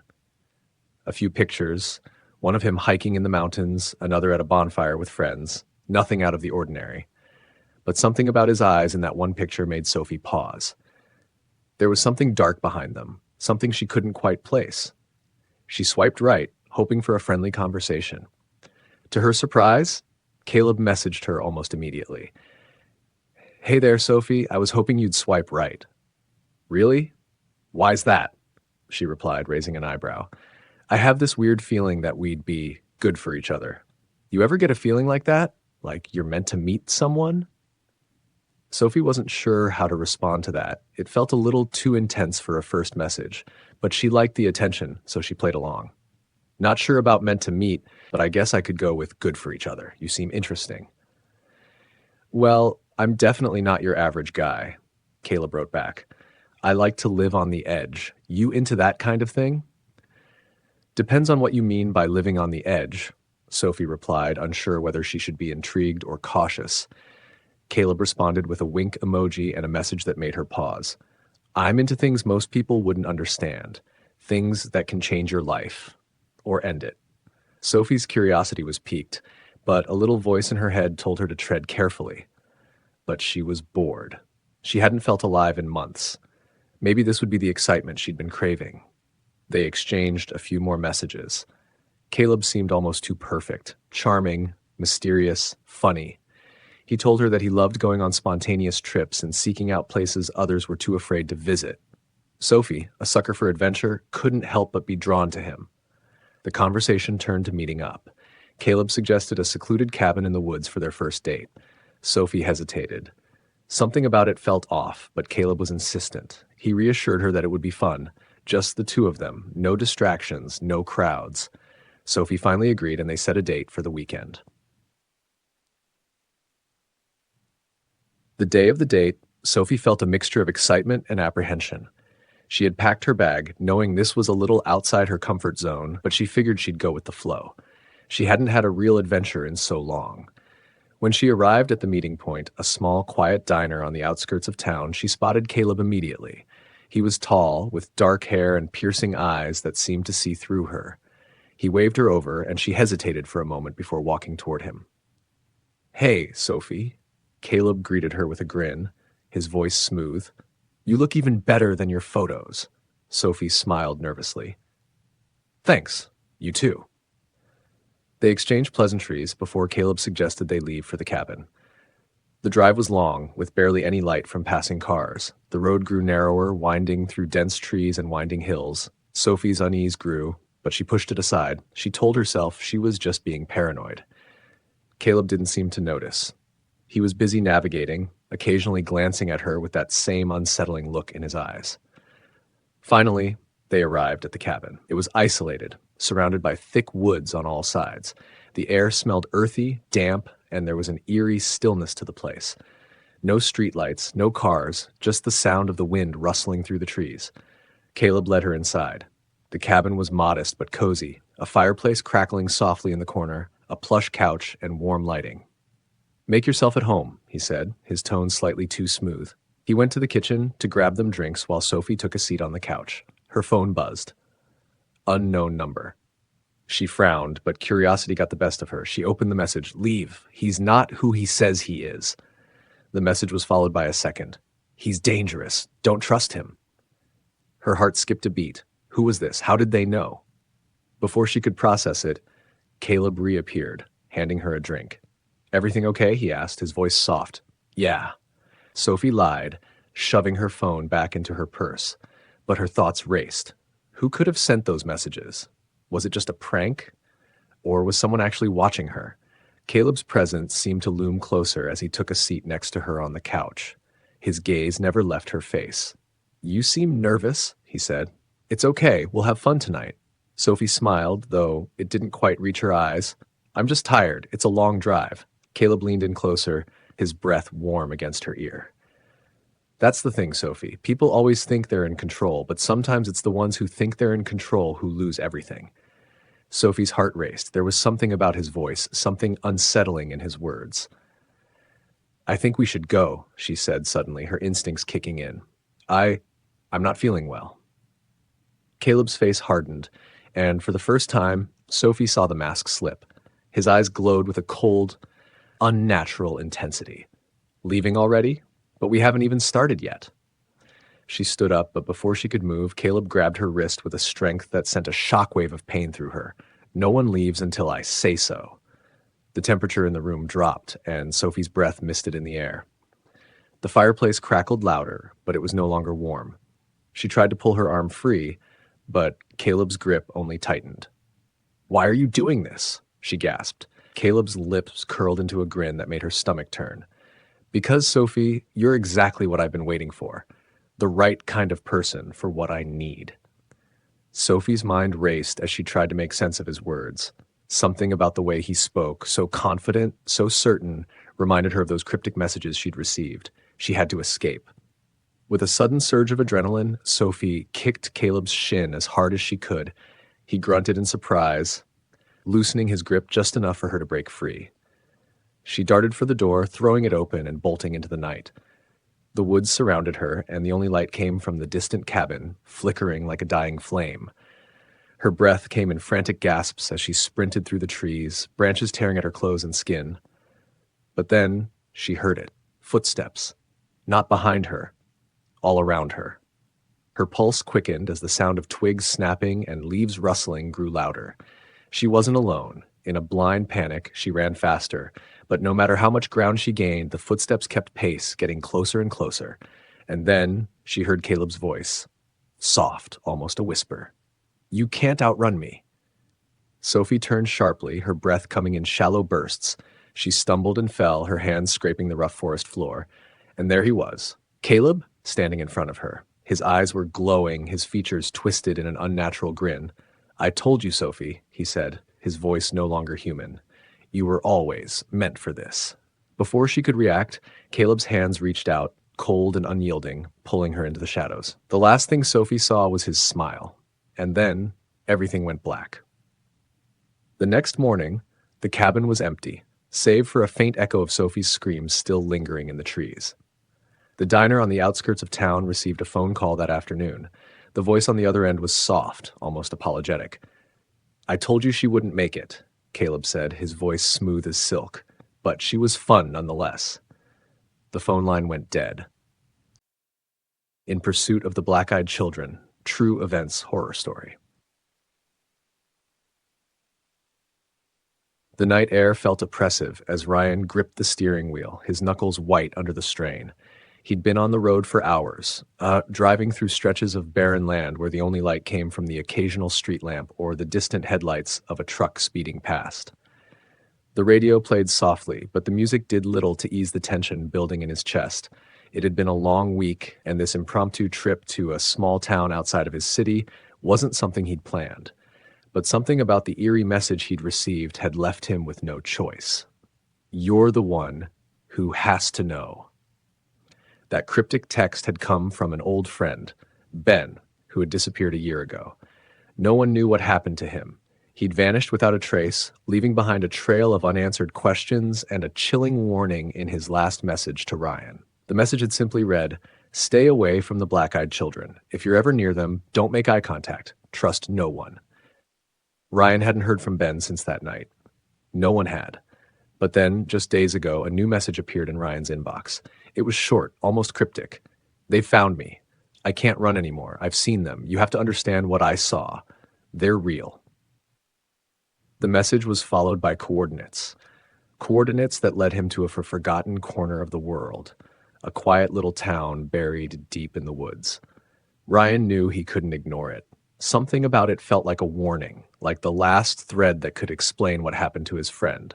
A few pictures, one of him hiking in the mountains, another at a bonfire with friends, nothing out of the ordinary. But something about his eyes in that one picture made Sophie pause. There was something dark behind them, something she couldn't quite place. She swiped right, hoping for a friendly conversation. To her surprise, Caleb messaged her almost immediately. "Hey there, Sophie, I was hoping you'd swipe right." "Really? Why's that?" she replied, raising an eyebrow. "I have this weird feeling that we'd be good for each other. You ever get a feeling like that? Like you're meant to meet someone?" Sophie wasn't sure how to respond to that. It felt a little too intense for a first message, but she liked the attention, so she played along. "Not sure about meant to meet, but I guess I could go with good for each other. You seem interesting." "Well, I'm definitely not your average guy," Caleb wrote back. "I like to live on the edge. You into that kind of thing?" "Depends on what you mean by living on the edge," Sophie replied, unsure whether she should be intrigued or cautious. Caleb responded with a wink emoji and a message that made her pause. "I'm into things most people wouldn't understand. Things that can change your life. Or end it." Sophie's curiosity was piqued, but a little voice in her head told her to tread carefully. But she was bored. She hadn't felt alive in months. Maybe this would be the excitement she'd been craving. They exchanged a few more messages. Caleb seemed almost too perfect, charming, mysterious, funny. He told her that he loved going on spontaneous trips and seeking out places others were too afraid to visit. Sophie, a sucker for adventure, couldn't help but be drawn to him. The conversation turned to meeting up. Caleb suggested a secluded cabin in the woods for their first date. Sophie hesitated. Something about it felt off, but Caleb was insistent. He reassured her that it would be fun. Just the two of them, no distractions, no crowds. Sophie finally agreed, and they set a date for the weekend. The day of the date, Sophie felt a mixture of excitement and apprehension. She had packed her bag, knowing this was a little outside her comfort zone, but she figured she'd go with the flow. She hadn't had a real adventure in so long. When she arrived at the meeting point, a small, quiet diner on the outskirts of town, she spotted Caleb immediately. He was tall, with dark hair and piercing eyes that seemed to see through her. He waved her over, and she hesitated for a moment before walking toward him. "Hey, Sophie," Caleb greeted her with a grin, his voice smooth. "You look even better than your photos." Sophie smiled nervously. "Thanks. You too." They exchanged pleasantries before Caleb suggested they leave for the cabin. The drive was long, with barely any light from passing cars. The road grew narrower, winding through dense trees and winding hills. Sophie's unease grew, but she pushed it aside. She told herself she was just being paranoid. Caleb didn't seem to notice. He was busy navigating, occasionally glancing at her with that same unsettling look in his eyes. Finally, they arrived at the cabin. It was isolated, surrounded by thick woods on all sides. The air smelled earthy, damp, and there was an eerie stillness to the place. No streetlights, no cars, just the sound of the wind rustling through the trees. Caleb led her inside. The cabin was modest but cozy, a fireplace crackling softly in the corner, a plush couch, and warm lighting. "Make yourself at home," he said, his tone slightly too smooth. He went to the kitchen to grab them drinks while Sophie took a seat on the couch. Her phone buzzed. Unknown number. She frowned, but curiosity got the best of her. She opened the message. "Leave. He's not who he says he is." The message was followed by a second. "He's dangerous. Don't trust him." Her heart skipped a beat. Who was this? How did they know? Before she could process it, Caleb reappeared, handing her a drink. "Everything okay?" he asked, his voice soft. "Yeah." Sophie lied, shoving her phone back into her purse, but her thoughts raced. Who could have sent those messages? Was it just a prank? Or was someone actually watching her? Caleb's presence seemed to loom closer as he took a seat next to her on the couch. His gaze never left her face. "You seem nervous," he said. "It's okay, we'll have fun tonight." Sophie smiled, though it didn't quite reach her eyes. "I'm just tired. It's a long drive." Caleb leaned in closer, his breath warm against her ear. "That's the thing, Sophie. People always think they're in control, but sometimes it's the ones who think they're in control who lose everything." Sophie's heart raced. There was something about his voice, something unsettling in his words. "I think we should go," she said suddenly, her instincts kicking in. I'm not feeling well." Caleb's face hardened, and for the first time, Sophie saw the mask slip. His eyes glowed with a cold, unnatural intensity. "Leaving already? But we haven't even started yet." She stood up, but before she could move, Caleb grabbed her wrist with a strength that sent a shockwave of pain through her. "No one leaves until I say so." The temperature in the room dropped, and Sophie's breath misted in the air. The fireplace crackled louder, but it was no longer warm. She tried to pull her arm free, but Caleb's grip only tightened. "Why are you doing this?" she gasped. Caleb's lips curled into a grin that made her stomach turn. "Because, Sophie, you're exactly what I've been waiting for. The right kind of person for what I need." Sophie's mind raced as she tried to make sense of his words. Something about the way he spoke, so confident, so certain, reminded her of those cryptic messages she'd received. She had to escape. With a sudden surge of adrenaline, Sophie kicked Caleb's shin as hard as she could. He grunted in surprise, loosening his grip just enough for her to break free. She darted for the door, throwing it open and bolting into the night. The woods surrounded her, and the only light came from the distant cabin, flickering like a dying flame. Her breath came in frantic gasps as she sprinted through the trees, branches tearing at her clothes and skin. But then she heard it. Footsteps. Not behind her. All around her. Her pulse quickened as the sound of twigs snapping and leaves rustling grew louder. She wasn't alone. In a blind panic, she ran faster, but no matter how much ground she gained, the footsteps kept pace, getting closer and closer. And then she heard Caleb's voice. Soft, almost a whisper. "You can't outrun me." Sophie turned sharply, her breath coming in shallow bursts. She stumbled and fell, her hands scraping the rough forest floor. And there he was, Caleb, standing in front of her. His eyes were glowing, his features twisted in an unnatural grin. "I told you, Sophie," he said, his voice no longer human. "You were always meant for this." Before she could react, Caleb's hands reached out, cold and unyielding, pulling her into the shadows. The last thing Sophie saw was his smile. And then everything went black. The next morning, the cabin was empty, save for a faint echo of Sophie's screams still lingering in the trees. The diner on the outskirts of town received a phone call that afternoon. The voice on the other end was soft, almost apologetic. "I told you she wouldn't make it," Caleb said, his voice smooth as silk. "But she was fun nonetheless." The phone line went dead. In Pursuit of the Black-Eyed Children, True Events Horror Story. The night air felt oppressive as Ryan gripped the steering wheel, his knuckles white under the strain. He'd been on the road for hours, driving through stretches of barren land where the only light came from the occasional street lamp or the distant headlights of a truck speeding past. The radio played softly, but the music did little to ease the tension building in his chest. It had been a long week, and this impromptu trip to a small town outside of his city wasn't something he'd planned. But something about the eerie message he'd received had left him with no choice. You're the one who has to know. That cryptic text had come from an old friend, Ben, who had disappeared a year ago. No one knew what happened to him. He'd vanished without a trace, leaving behind a trail of unanswered questions and a chilling warning in his last message to Ryan. The message had simply read, "Stay away from the black-eyed children. If you're ever near them, don't make eye contact. Trust no one." Ryan hadn't heard from Ben since that night. No one had. But then, just days ago, a new message appeared in Ryan's inbox. It was short, almost cryptic. "They found me. I can't run anymore. I've seen them. You have to understand what I saw. They're real." The message was followed by coordinates. Coordinates that led him to a forgotten corner of the world, a quiet little town buried deep in the woods. Ryan knew he couldn't ignore it. Something about it felt like a warning, like the last thread that could explain what happened to his friend.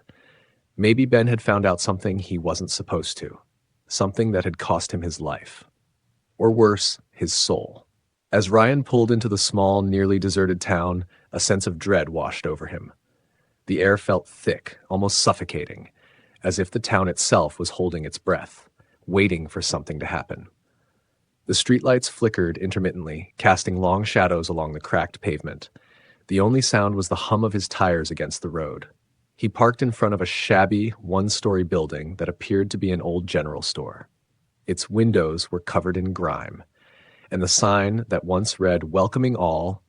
Maybe Ben had found out something he wasn't supposed to, something that had cost him his life. Or worse, his soul. As Ryan pulled into the small, nearly deserted town, a sense of dread washed over him. The air felt thick, almost suffocating, as if the town itself was holding its breath, waiting for something to happen. The streetlights flickered intermittently, casting long shadows along the cracked pavement. The only sound was the hum of his tires against the road. He parked in front of a shabby, one-story building that appeared to be an old general store. Its windows were covered in grime, and the sign that once read "Welcoming All"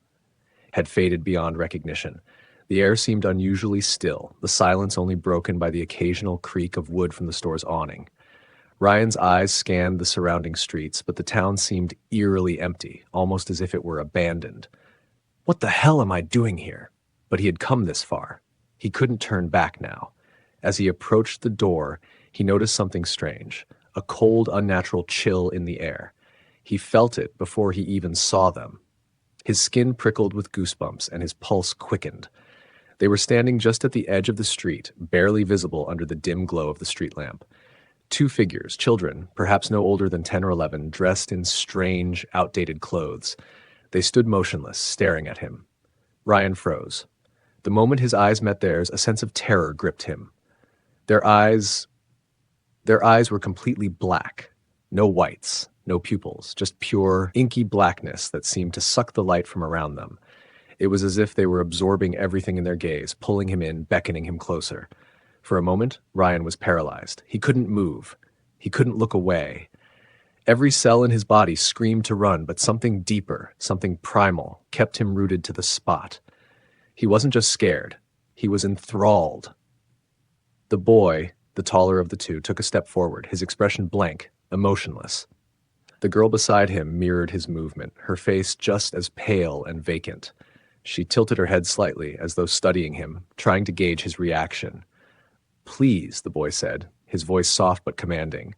had faded beyond recognition. The air seemed unusually still, the silence only broken by the occasional creak of wood from the store's awning. Ryan's eyes scanned the surrounding streets, but the town seemed eerily empty, almost as if it were abandoned. What the hell am I doing here? But he had come this far. He couldn't turn back now. As he approached the door, he noticed something strange, a cold, unnatural chill in the air. He felt it before he even saw them. His skin prickled with goosebumps, and his pulse quickened. They were standing just at the edge of the street, barely visible under the dim glow of the street lamp. Two figures, children, perhaps no older than 10 or 11, dressed in strange, outdated clothes. They stood motionless, staring at him. Ryan froze. The moment his eyes met theirs, a sense of terror gripped him. Their eyes were completely black. No whites, no pupils, just pure, inky blackness that seemed to suck the light from around them. It was as if they were absorbing everything in their gaze, pulling him in, beckoning him closer. For a moment, Ryan was paralyzed. He couldn't move. He couldn't look away. Every cell in his body screamed to run, but something deeper, something primal, kept him rooted to the spot. He wasn't just scared. He was enthralled. The boy, the taller of the two, took a step forward, his expression blank, emotionless. The girl beside him mirrored his movement, her face just as pale and vacant. She tilted her head slightly, as though studying him, trying to gauge his reaction. "Please," the boy said, his voice soft but commanding.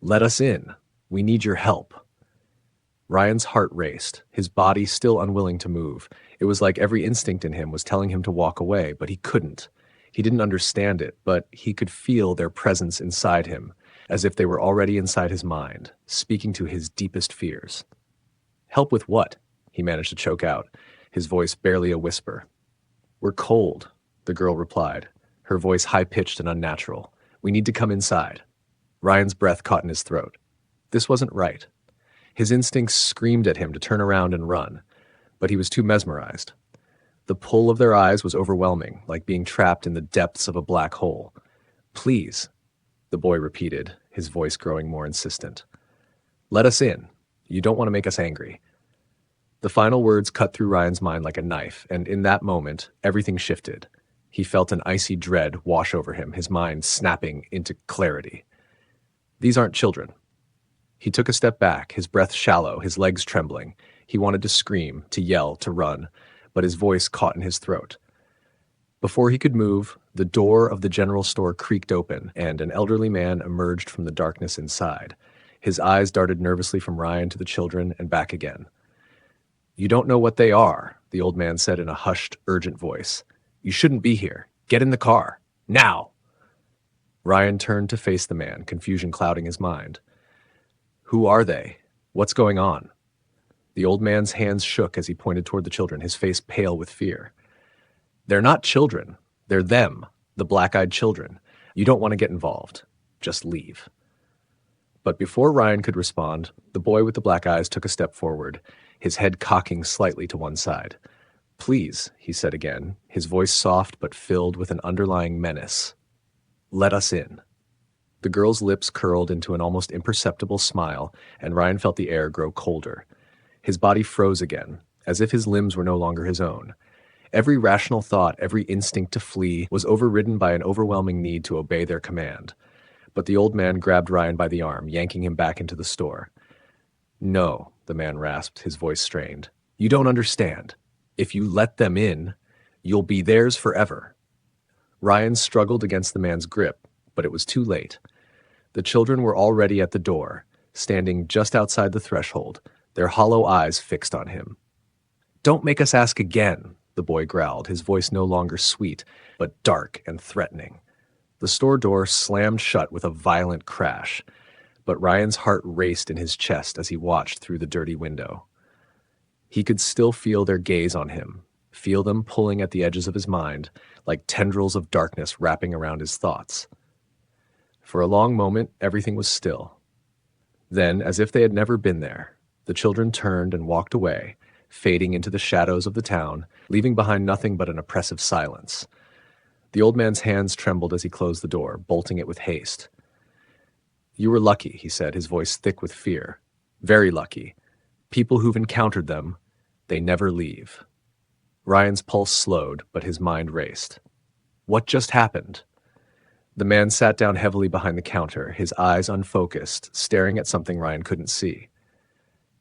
"Let us in. We need your help." Ryan's heart raced, his body still unwilling to move. It was like every instinct in him was telling him to walk away, but he couldn't. He didn't understand it, but he could feel their presence inside him, as if they were already inside his mind, speaking to his deepest fears. "Help with what?" he managed to choke out, his voice barely a whisper. "We're cold," the girl replied, her voice high-pitched and unnatural. "We need to come inside." Ryan's breath caught in his throat. This wasn't right. His instincts screamed at him to turn around and run, but he was too mesmerized. The pull of their eyes was overwhelming, like being trapped in the depths of a black hole. "Please," the boy repeated, his voice growing more insistent. "Let us in. You don't want to make us angry." The final words cut through Ryan's mind like a knife, and in that moment, everything shifted. He felt an icy dread wash over him, his mind snapping into clarity. These aren't children. He took a step back, his breath shallow, his legs trembling. He wanted to scream, to yell, to run, but his voice caught in his throat. Before he could move, the door of the general store creaked open, and an elderly man emerged from the darkness inside. His eyes darted nervously from Ryan to the children and back again. "You don't know what they are," the old man said in a hushed, urgent voice. "You shouldn't be here. Get in the car. Now!" Ryan turned to face the man, confusion clouding his mind. Who are they? What's going on? The old man's hands shook as he pointed toward the children, his face pale with fear. They're not children. They're them, the black-eyed children. You don't want to get involved. Just leave. But before Ryan could respond, the boy with the black eyes took a step forward, his head cocking slightly to one side. Please, he said again, his voice soft but filled with an underlying menace. Let us in. The girl's lips curled into an almost imperceptible smile, and Ryan felt the air grow colder. His body froze again, as if his limbs were no longer his own. Every rational thought, every instinct to flee, was overridden by an overwhelming need to obey their command. But the old man grabbed Ryan by the arm, yanking him back into the store. No, the man rasped, his voice strained. You don't understand. If you let them in, you'll be theirs forever. Ryan struggled against the man's grip, but it was too late. The children were already at the door, standing just outside the threshold, their hollow eyes fixed on him. Don't make us ask again, the boy growled, his voice no longer sweet, but dark and threatening. The store door slammed shut with a violent crash, but Ryan's heart raced in his chest as he watched through the dirty window. He could still feel their gaze on him, feel them pulling at the edges of his mind, like tendrils of darkness wrapping around his thoughts. For a long moment, everything was still. Then, as if they had never been there, the children turned and walked away, fading into the shadows of the town, leaving behind nothing but an oppressive silence. The old man's hands trembled as he closed the door, bolting it with haste. You were lucky, he said, his voice thick with fear. Very lucky. People who've encountered them, they never leave. Ryan's pulse slowed, but his mind raced. What just happened? The man sat down heavily behind the counter, his eyes unfocused, staring at something Ryan couldn't see.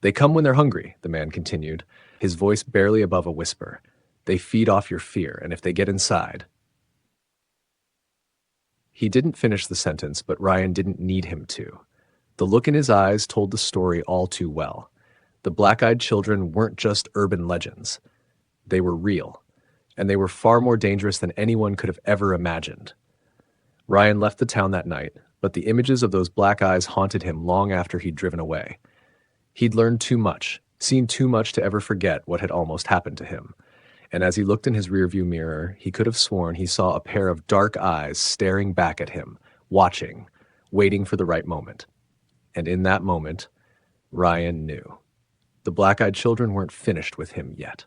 They come when they're hungry, the man continued, his voice barely above a whisper. They feed off your fear, and if they get inside... He didn't finish the sentence, but Ryan didn't need him to. The look in his eyes told the story all too well. The black-eyed children weren't just urban legends. They were real, and they were far more dangerous than anyone could have ever imagined. Ryan left the town that night, but the images of those black eyes haunted him long after he'd driven away. He'd learned too much, seen too much to ever forget what had almost happened to him. And as he looked in his rearview mirror, he could have sworn he saw a pair of dark eyes staring back at him, watching, waiting for the right moment. And in that moment, Ryan knew. The black-eyed children weren't finished with him yet.